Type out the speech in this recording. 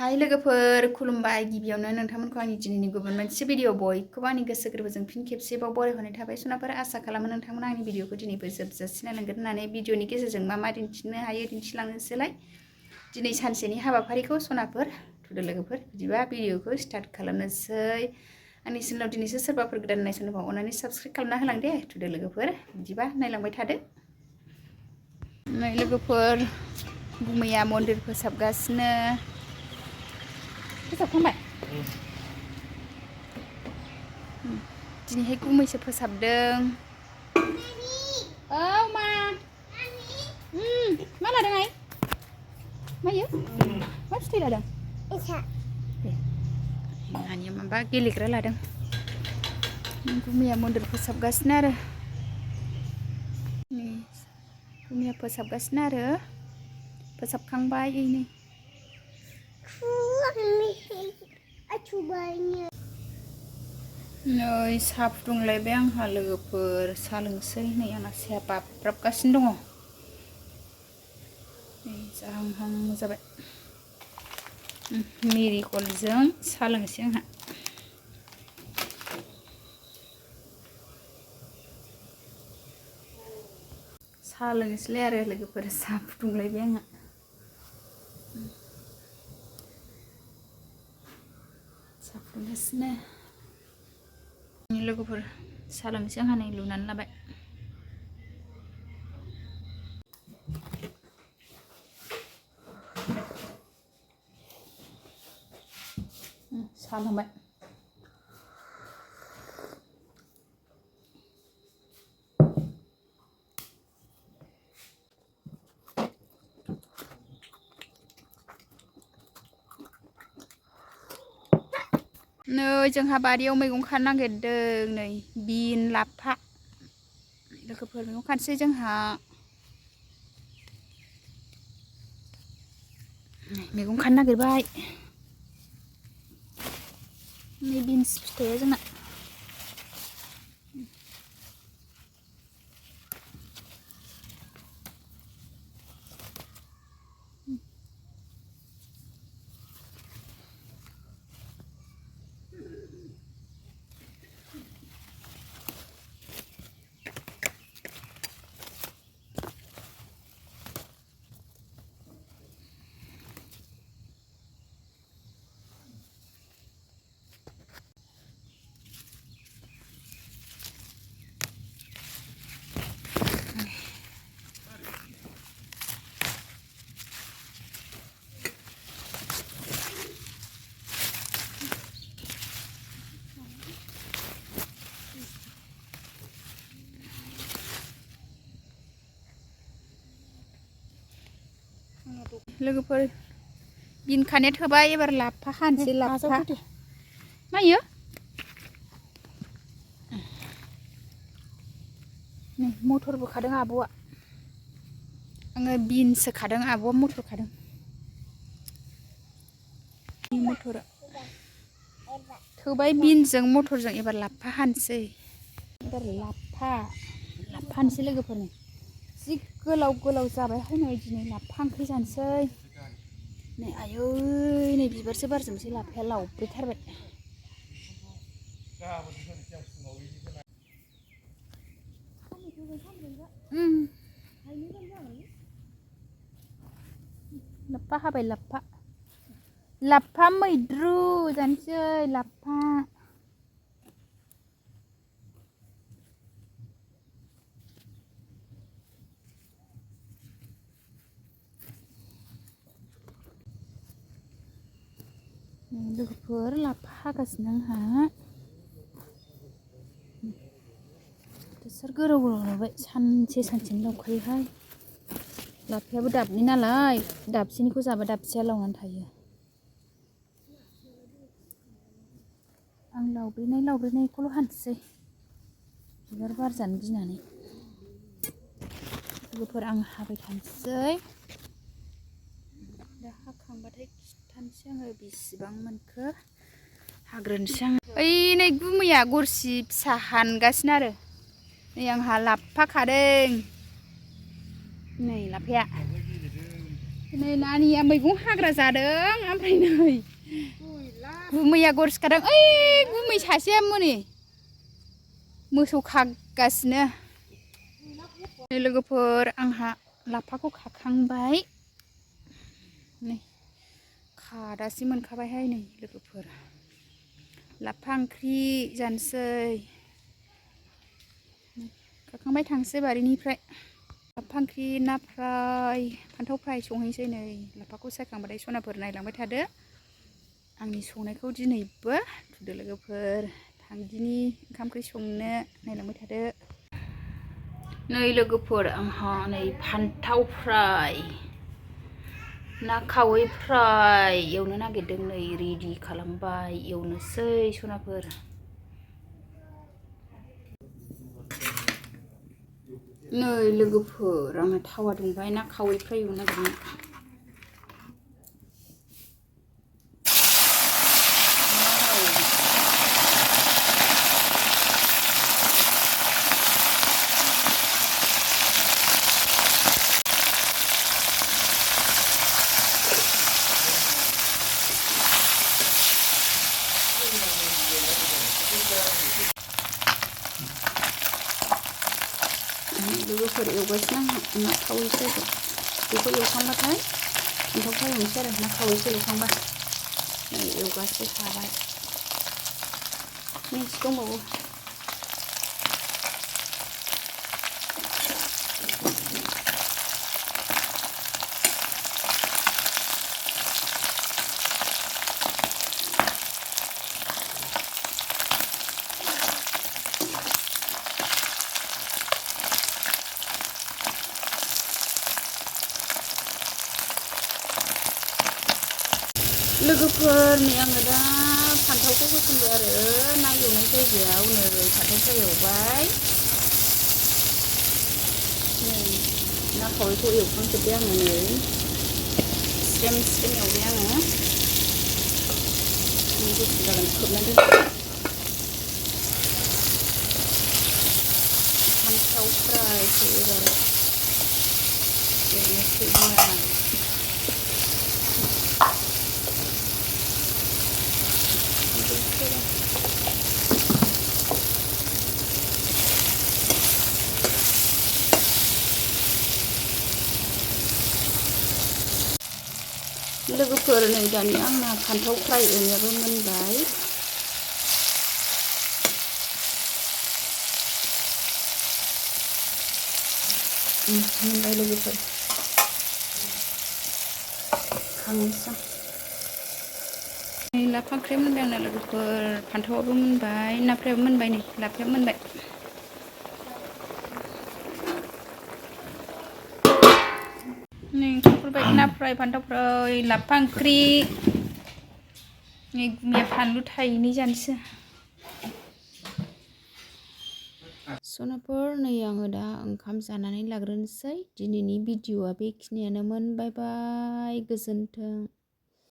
हाय लोगोफोर खुलुमबाय गिबियावनो नोंथांमोनखौ आंनि दिनैनि गुबुन मोनसे भिडिअ बयखौबो आंनि गोसो गोरबोजों फिन खेबसेबाव बरायहरनाय थाबाय सनाफोर आसा खालामो नोंथांमोना आंनि भिडिअखौ दिनैबो जोबजासे नायलांगोन होननानै भिडिअनि गेजेरजों मा मा दिन्थिनो हायो दिन्थिलांनोसैलाय दिनै सानसेनि हाबाफारिखौ सनाफोर थुदो लोगोफोर बिदिबा भिडिअखौ स्टार्ट खालामनोसै आंनि चेनेलाव दिनैसो सोरबाफोर गोदान नायसनोबा अननानै साबस्क्राइब खालामना होलां दे थुदो लोगोफोर बिदिबा नायलांबाय थादो नै लोगोफोर गुमैया मन्दिर फोसाबगासिनो फोसाबखांबाय दिनैहाय गुमैसो फोसाबदों औ मा मा लादों आइ मायो मा फिथाइ लादों नानिया माबा गेलेग्रा लादों गुमैया मन्दिर फोसाबगासिनो आरो गुमैया फोसाबगासिनो आरो फोसाबखांबाय नै नै साहा फुदुंलायबाय आंहा लोगोफोर साहा लोंसै नै आंना साहाया बाब्राबगासिनो दङ नै जाहांहां जाबाय मेरिगल्डजों साहा लोंसै आंहा साहा लोंसैलाय आरो लोगोफोर साहा फुदुंलायबाय आंहा साहा फुदुंगासिनो लोगोफोर साहा लोंसै आंहा नै लुनानै लाबाय साहा लोंबाय नै जोंहा बारियाव मैगं खानो नागिरदों नै बिन लाफा लोगोफोर मैगं खानोसै जोंहा मैगं खानो नागिरबाय नै बिन्स फिथाइया जोंना लोगोफोर बिन खानाया थोबाय एबार लाफा खानोसै लाफा मायो नै मटरबो खादों आब'आ आङो बिनसो खादों आब'आ मटर खादों मटरा थोबाय बिनजों मटरजों एबार लाफा हानोसै एबार लाफा हानोसै लोगोफोरनि जि गोलाव गोलाव जाबायहाय नै दिनै लाफा ओंख्रि जानोसै नै आयै नै बिबारसो बारजोबनोसै लाफाया लावब्रैथारबाय लाफा हाबाय लाफा मैद्रु जानोसै लाफा लोगोफोर लाफा हागासिनो आंहा सोर गोराव गोराव नुबाय सानसेनो लावखायोहाय लाफायाबो दाबनि नालाय दाबसेनिखौ जाबा दाबसेया लावनानै थायो आं लावब्रैनायखौल' हानोसै बिबार बारजानो गिनानै लोगोफोर आं हाबाय थानोसै दा हाखांबाथाय खिथानोसै आङो बेसेबां मोनखो हाग्रोनोसै आं ओइ नै गुमैया गरसि फिसा हानगासिनो आरो नै आंहा लाफा खादों नै लाफाया नै नानिया मैगं हाग्रा जादों ओमफ्राय नै गुमैया गर सिखादों ओइ गुमै सासेया मोने मोसौ खागासिनो नै लोगोफोर आंहा लाफाखौ खाखांबाय नै खादासि मोनखाबायहाय नै लोगोफोर लाफा ओंख्रि जानोसै खाखांबाय थांसै बारिनिफ्राय लाफा ओंख्रि ना फ्राय फान्थाव फ्राय संहैसै नै लाफाखौ सायखांबाथाय सनाफोर नायलांबाय थादो आंनि संनायखौ दिनैबो थुदो लोगोफोर थांदिनि ओंखाम ओंख्रि संनो नायलांबाय थादो नै लोगोफोर आंहा नै फान्थाव फ्राय ना खावै फ्राय एवनो नागिरदों नै रेडि खालामबाय एवनोसै सनाफोर नै लोगोफोर आंना थावा दुंबाय ना खावै फ्राय एवनो नागिरदों लोगोफोर एवगासिनो आंहा ना खावै फ्रायखौ बेखौ एवखांबाथाय फान्थाव फ्राय एवनोसै आरो ना खावैखौ एवखांबा नै एवगासिनो थाबाय मिन्थि दंबावो लोगोफोर नै आङो दा फान्थावखौ होसनबाय आरो ना एवनाय जायगायाव नै फान्थाव फ्राय एवबाय नै ना खावैखौ एवखांजोब्बाय आङो नै स्रेम स्रेम एवबाय आङो गुसु जागोन खोबना दोनबाय फान्थाव फ्रायखौ एबार एवनोसै होनबाय लोगोफोर नै दानिया आंना फान्थाव फ्राय एवनायाबो मोनबाय मोनबाय लोगोफोर खांनोसै नै लाफा ओंख्रिया मोनबाय आंना लोगोफोर फान्थावाबो मोनबाय नाफ्रायाबो मोनबाय नै लाफायाबो मोनबाय नै ओंख्रिफोरबाय ना फ्राय फान्थाव फ्राय लाफा ओंख्रि नै गुमिया फानलु थाइनै जानोसै सनाफोर नै आङो दा ओंखाम जानानै लाग्रोनोसै दिनैनि भिडिअ'आ बेखिनियानोमोन बाय बाय गोजोन्थों।